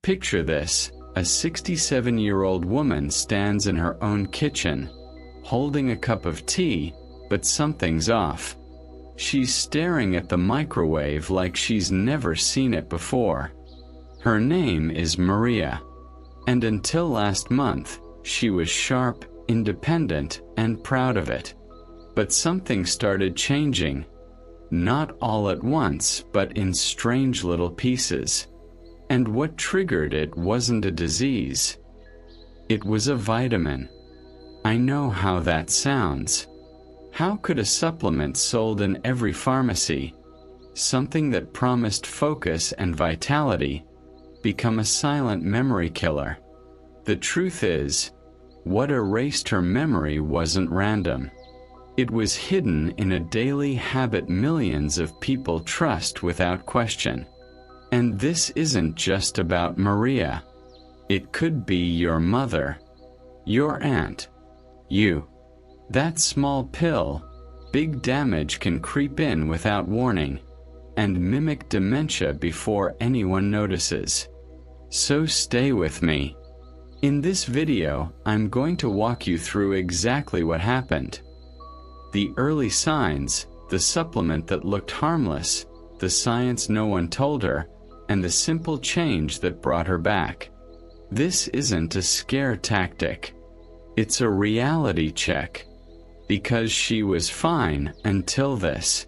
Picture this: a 67-year-old woman stands in her own kitchen, holding a cup of tea, but something's off. She's staring at the microwave like she's never seen it before. Her name is Maria, and until last month, she was sharp, independent, and proud of it. But something started changing. Not all at once, but in strange little pieces. And what triggered it wasn't a disease. It was a vitamin. I know how that sounds. How could a supplement sold in every pharmacy, something that promised focus and vitality, become a silent memory killer? The truth is, what erased her memory wasn't random. It was hidden in a daily habit millions of people trust without question. And this isn't just about Maria. It could be your mother, your aunt, you. That small pill, big damage can creep in without warning and mimic dementia before anyone notices. So stay with me. In this video, I'm going to walk you through exactly what happened. The early signs, the supplement that looked harmless, the science no one told her, and the simple change that brought her back. This isn't a scare tactic. It's a reality check. Because she was fine until this.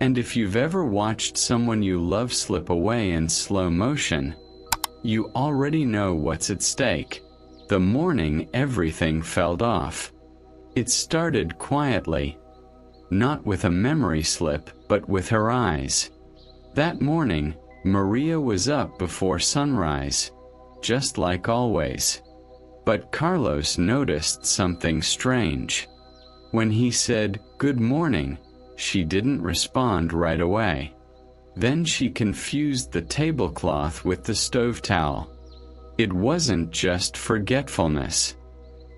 And if you've ever watched someone you love slip away in slow motion, you already know what's at stake. The morning everything fell off. It started quietly. Not with a memory slip, but with her eyes. That morning, Maria was up before sunrise, just like always. But Carlos noticed something strange. When he said, "Good morning," she didn't respond right away. Then she confused the tablecloth with the stove towel. It wasn't just forgetfulness.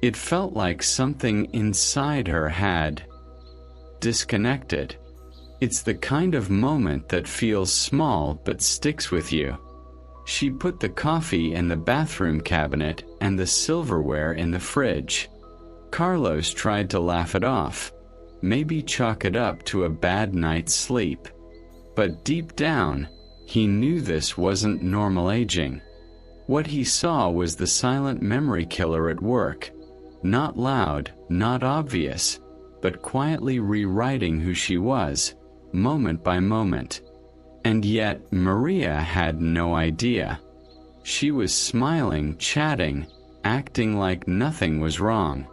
It felt like something inside her had disconnected. It's the kind of moment that feels small but sticks with you. She put the coffee in the bathroom cabinet and the silverware in the fridge. Carlos tried to laugh it off, maybe chalk it up to a bad night's sleep. But deep down, he knew this wasn't normal aging. What he saw was the silent memory killer at work. Not loud, not obvious, but quietly rewriting who she was, moment by moment. And yet, Maria had no idea. She was smiling, chatting, acting like nothing was wrong.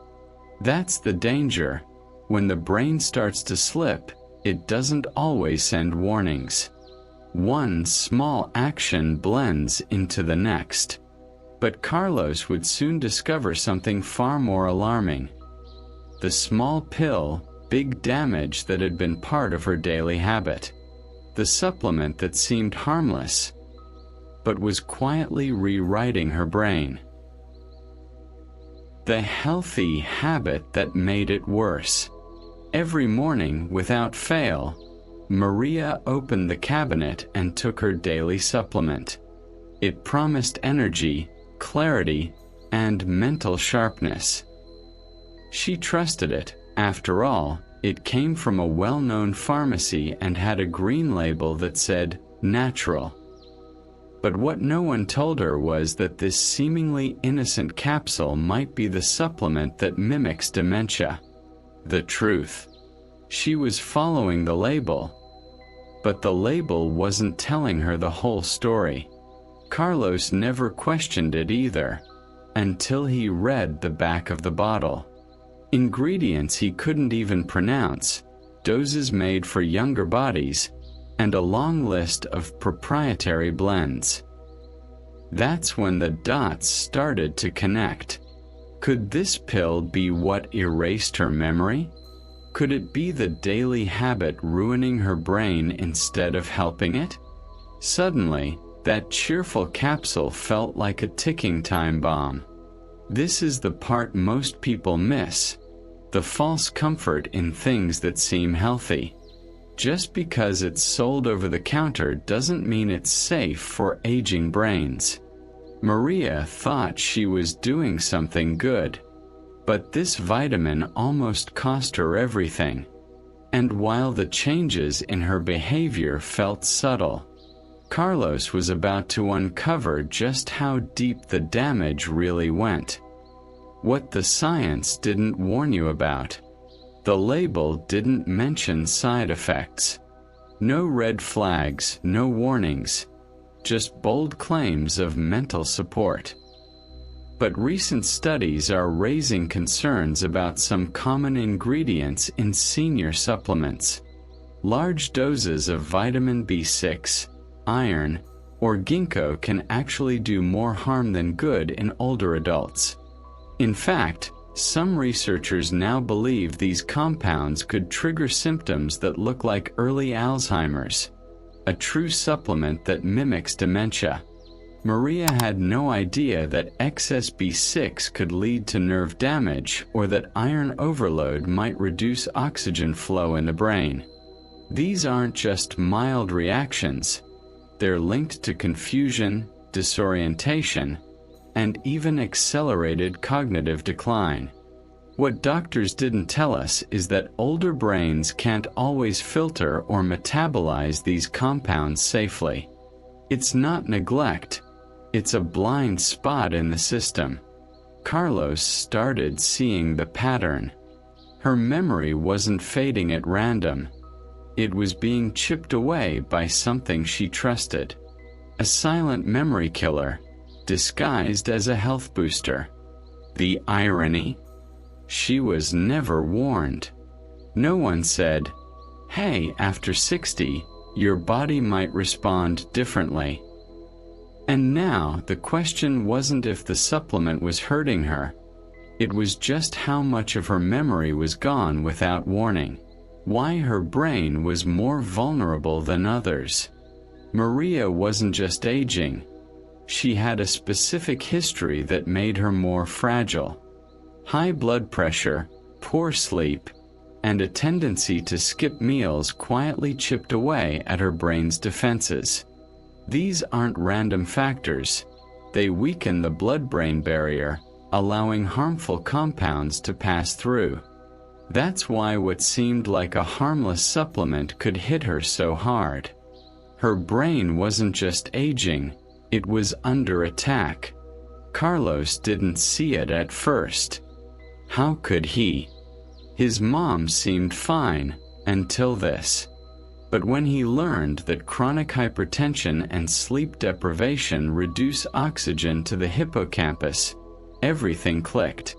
That's the danger. When the brain starts to slip, it doesn't always send warnings. One small action blends into the next. But Carlos would soon discover something far more alarming. The small pill, big damage that had been part of her daily habit. The supplement that seemed harmless, but was quietly rewriting her brain. The healthy habit that made it worse. Every morning, without fail, Maria opened the cabinet and took her daily supplement. It promised energy, clarity, and mental sharpness. She trusted it. After all, it came from a well-known pharmacy and had a green label that said, "Natural." But what no one told her was that this seemingly innocent capsule might be the supplement that mimics dementia. The truth. She was following the label, but the label wasn't telling her the whole story. Carlos never questioned it either, until he read the back of the bottle. Ingredients he couldn't even pronounce, doses made for younger bodies, and a long list of proprietary blends. That's when the dots started to connect. Could this pill be what erased her memory? Could it be the daily habit ruining her brain instead of helping it? Suddenly, that cheerful capsule felt like a ticking time bomb. This is the part most people miss. The false comfort in things that seem healthy. Just because it's sold over the counter doesn't mean it's safe for aging brains. Maria thought she was doing something good, but this vitamin almost cost her everything. And while the changes in her behavior felt subtle, Carlos was about to uncover just how deep the damage really went. What the science didn't warn you about. The label didn't mention side effects. No red flags, no warnings, just bold claims of mental support. But recent studies are raising concerns about some common ingredients in senior supplements. Large doses of vitamin B6, iron, or ginkgo can actually do more harm than good in older adults. In fact, some researchers now believe these compounds could trigger symptoms that look like early Alzheimer's, a true supplement that mimics dementia. Maria had no idea that excess B6 could lead to nerve damage or that iron overload might reduce oxygen flow in the brain. These aren't just mild reactions. They're linked to confusion, disorientation, and even accelerated cognitive decline. What doctors didn't tell us is that older brains can't always filter or metabolize these compounds safely. It's not neglect, it's a blind spot in the system. Carlos started seeing the pattern. Her memory wasn't fading at random. It was being chipped away by something she trusted. A silent memory killer, disguised as a health booster. The irony? She was never warned. No one said, "Hey, after 60, your body might respond differently." And now, the question wasn't if the supplement was hurting her. It was just how much of her memory was gone without warning. Why her brain was more vulnerable than others. Maria wasn't just aging. She had a specific history that made her more fragile. High blood pressure, poor sleep, and a tendency to skip meals quietly chipped away at her brain's defenses. These aren't random factors. They weaken the blood-brain barrier, allowing harmful compounds to pass through. That's why what seemed like a harmless supplement could hit her so hard. Her brain wasn't just aging, it was under attack. Carlos didn't see it at first. How could he? His mom seemed fine, until this. But when he learned that chronic hypertension and sleep deprivation reduce oxygen to the hippocampus, everything clicked.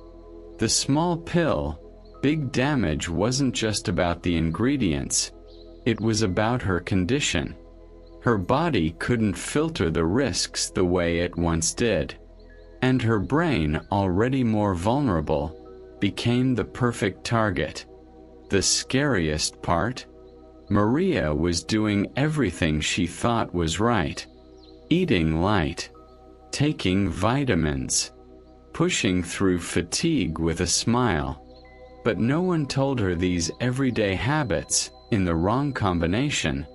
The small pill, big damage wasn't just about the ingredients. It was about her condition. Her body couldn't filter the risks the way it once did. And her brain, already more vulnerable, became the perfect target. The scariest part? Maria was doing everything she thought was right. Eating light, taking vitamins, pushing through fatigue with a smile. But no one told her these everyday habits, in the wrong combination,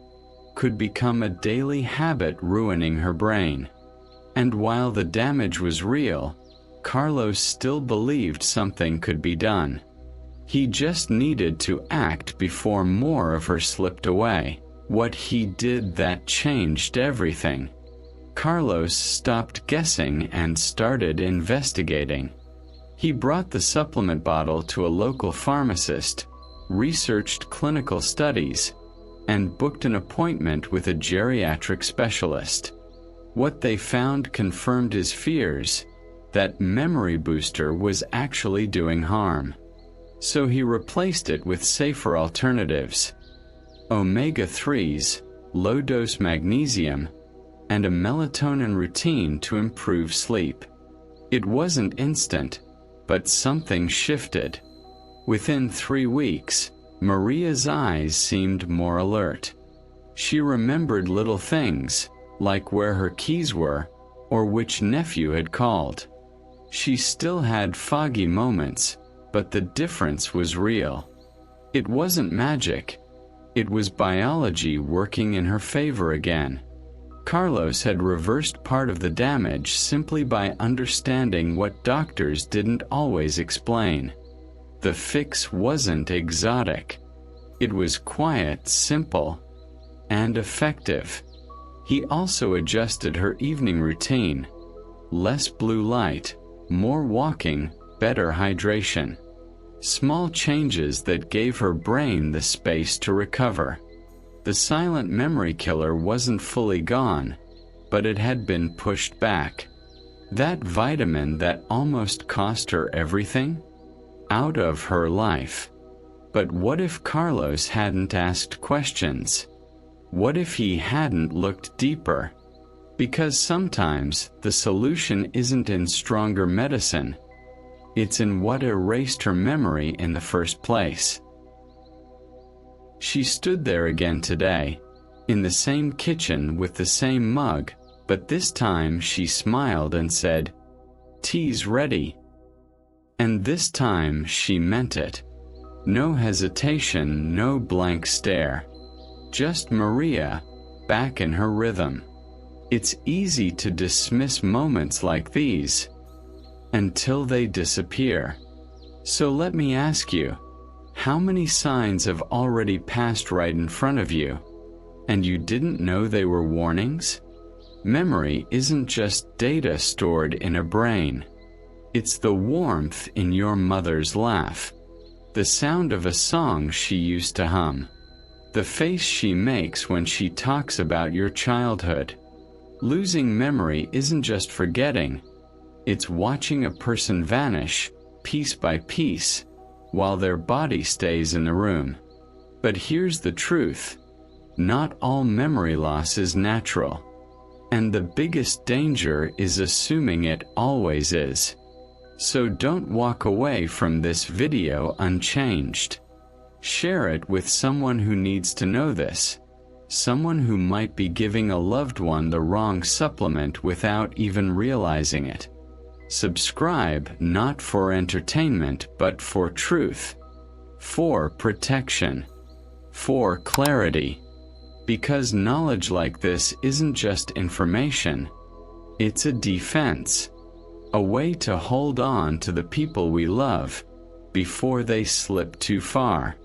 could become a daily habit ruining her brain. And while the damage was real, Carlos still believed something could be done. He just needed to act before more of her slipped away. What he did that changed everything. Carlos stopped guessing and started investigating. He brought the supplement bottle to a local pharmacist, researched clinical studies, and booked an appointment with a geriatric specialist. What they found confirmed his fears, that memory booster was actually doing harm. So he replaced it with safer alternatives. Omega-3s, low-dose magnesium, and a melatonin routine to improve sleep. It wasn't instant, but something shifted. Within 3 weeks, Maria's eyes seemed more alert. She remembered little things, like where her keys were, or which nephew had called. She still had foggy moments, but the difference was real. It wasn't magic. It was biology working in her favor again. Carlos had reversed part of the damage simply by understanding what doctors didn't always explain. The fix wasn't exotic. It was quiet, simple, and effective. He also adjusted her evening routine. Less blue light, more walking, better hydration. Small changes that gave her brain the space to recover. The silent memory killer wasn't fully gone, but it had been pushed back. That vitamin that almost cost her everything? Out of her life. But what if Carlos hadn't asked questions? What if he hadn't looked deeper? Because sometimes the solution isn't in stronger medicine. It's in what erased her memory in the first place. She stood there again today, in the same kitchen with the same mug, but this time she smiled and said, "Tea's ready." And this time she meant it. No hesitation, no blank stare. Just Maria, back in her rhythm. It's easy to dismiss moments like these, until they disappear. So let me ask you, how many signs have already passed right in front of you, and you didn't know they were warnings? Memory isn't just data stored in a brain. It's the warmth in your mother's laugh, the sound of a song she used to hum, the face she makes when she talks about your childhood. Losing memory isn't just forgetting, it's watching a person vanish, piece by piece, while their body stays in the room. But here's the truth. Not all memory loss is natural. And the biggest danger is assuming it always is. So don't walk away from this video unchanged. Share it with someone who needs to know this. Someone who might be giving a loved one the wrong supplement without even realizing it. Subscribe not for entertainment but for truth, for protection, for clarity. Because knowledge like this isn't just information, it's a defense, a way to hold on to the people we love before they slip too far.